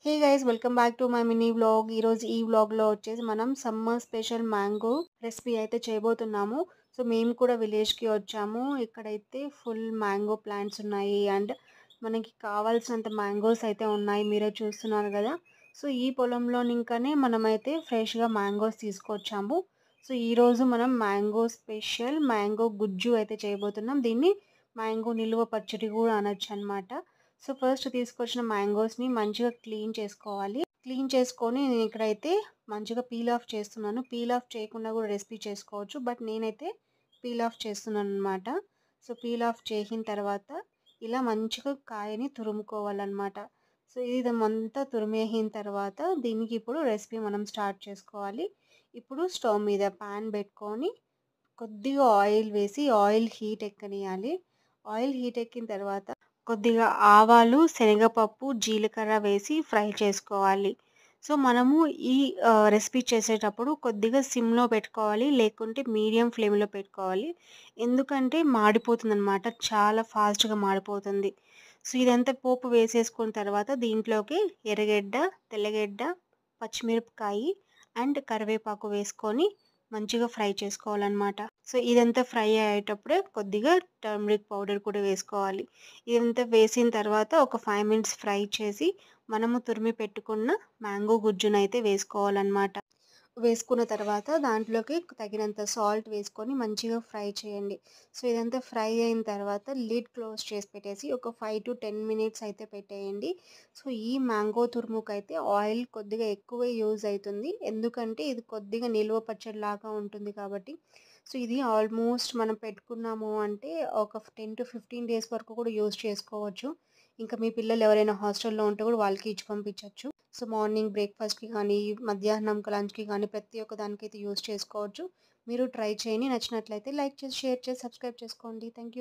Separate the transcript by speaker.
Speaker 1: Hey guys welcome back to my mini vlog. ఈరోజు ఈ వ్లాగ్లో వచ్చేసి మనం సమ్మర్ స్పెషల్ మ్యాంగో రెసిపీ అయితే చేయబోతున్నాము. సో మేము కూడా విలేజ్కి వచ్చాము. ఇక్కడైతే ఫుల్ మ్యాంగో ప్లాంట్స్ ఉన్నాయి అండ్ మనకి కావాల్సినంత మ్యాంగోస్ అయితే ఉన్నాయి. మీరే చూస్తున్నారు కదా. సో ఈ పొలంలో ఇంకానే మనమైతే ఫ్రెష్గా మ్యాంగోస్ తీసుకొచ్చాము. సో ఈరోజు మనం మ్యాంగో స్పెషల్ మ్యాంగో గుజ్జు అయితే చేయబోతున్నాం. దీన్ని మ్యాంగో నిల్వ పచ్చడి కూడా అనొచ్చు అనమాట. సో ఫస్ట్ తీసుకొచ్చిన మ్యాంగోస్ని మంచిగా క్లీన్ చేసుకోవాలి. క్లీన్ చేసుకొని నేను ఇక్కడైతే మంచిగా పీల్ ఆఫ్ చేస్తున్నాను. పీల్ ఆఫ్ చేయకుండా కూడా రెసిపీ చేసుకోవచ్చు, బట్ నేనైతే పీల్ ఆఫ్ చేస్తున్నాను అనమాట. సో పీల్ ఆఫ్ చేసిన తర్వాత ఇలా మంచిగా కాయని తురుముకోవాలన్నమాట. సో ఇది అంతా తురిమేసిన తర్వాత దీనికి ఇప్పుడు రెసిపీ మనం స్టార్ట్ చేసుకోవాలి. ఇప్పుడు స్టవ్ మీద ప్యాన్ పెట్టుకొని కొద్దిగా ఆయిల్ వేసి ఆయిల్ హీట్ ఎక్కనియాలి. ఆయిల్ హీట్ ఎక్కిన తర్వాత కొద్దిగా ఆవాలు, శనగపప్పు, జీలకర్ర వేసి ఫ్రై చేసుకోవాలి. సో మనము ఈ రెసిపీ చేసేటప్పుడు కొద్దిగా సిమ్లో పెట్టుకోవాలి, లేకుంటే మీడియం ఫ్లేమ్లో పెట్టుకోవాలి. ఎందుకంటే మాడిపోతుందన్నమాట, చాలా ఫాస్ట్గా మాడిపోతుంది. సో ఇదంతా పోపు వేసేసుకున్న తర్వాత దీంట్లోకి ఎర్రగడ్డ, తెల్లగడ్డ, పచ్చిమిరపకాయ అండ్ కరివేపాకు వేసుకొని మంచిగా ఫ్రై చేసుకోవాలన్నమాట. సో ఇదంతా ఫ్రై అయ్యేటప్పుడే కొద్దిగా టర్మరిక్ పౌడర్ కూడా వేసుకోవాలి. ఇదంతా వేసిన తర్వాత ఒక 5 మినిట్స్ ఫ్రై చేసి మనము తురిమి పెట్టుకున్న మ్యాంగో గుజ్జునైతే వేసుకోవాలన్నమాట. వేసుకున్న తర్వాత దాంట్లోకి తగినంత సాల్ట్ వేసుకొని మంచిగా ఫ్రై చేయండి. సో ఇదంతా ఫ్రై అయిన తర్వాత లిడ్ క్లోజ్ చేసి పెట్టేసి ఒక 5 to 10 మినిట్స్ అయితే పెట్టేయండి. సో ఈ మ్యాంగో తురుముకైతే ఆయిల్ కొద్దిగా ఎక్కువ యూజ్ అవుతుంది, ఎందుకంటే ఇది కొద్దిగా నిల్వ పచ్చడిలాగా ఉంటుంది కాబట్టి. సో ఇది ఆల్మోస్ట్ మనం పెట్టుకున్నాము అంటే ఒక 10 to 15 డేస్ వరకు కూడా యూజ్ చేసుకోవచ్చు. ఇంకా మీ పిల్లలు ఎవరైనా హాస్టల్లో ఉంటే కూడా వాళ్ళకి ఇచ్చి పంపించవచ్చు. సో మార్నింగ్ బ్రేక్ఫాస్ట్కి కానీ, మధ్యాహ్నం లంచ్కి కానీ ప్రతి ఒక్క దానికైతే యూజ్ చేసుకోవచ్చు. మీరు ట్రై చేయండి. నచ్చినట్లయితే లైక్ చేసి, షేర్ చేసి, సబ్స్క్రైబ్ చేసుకోండి. Thank you.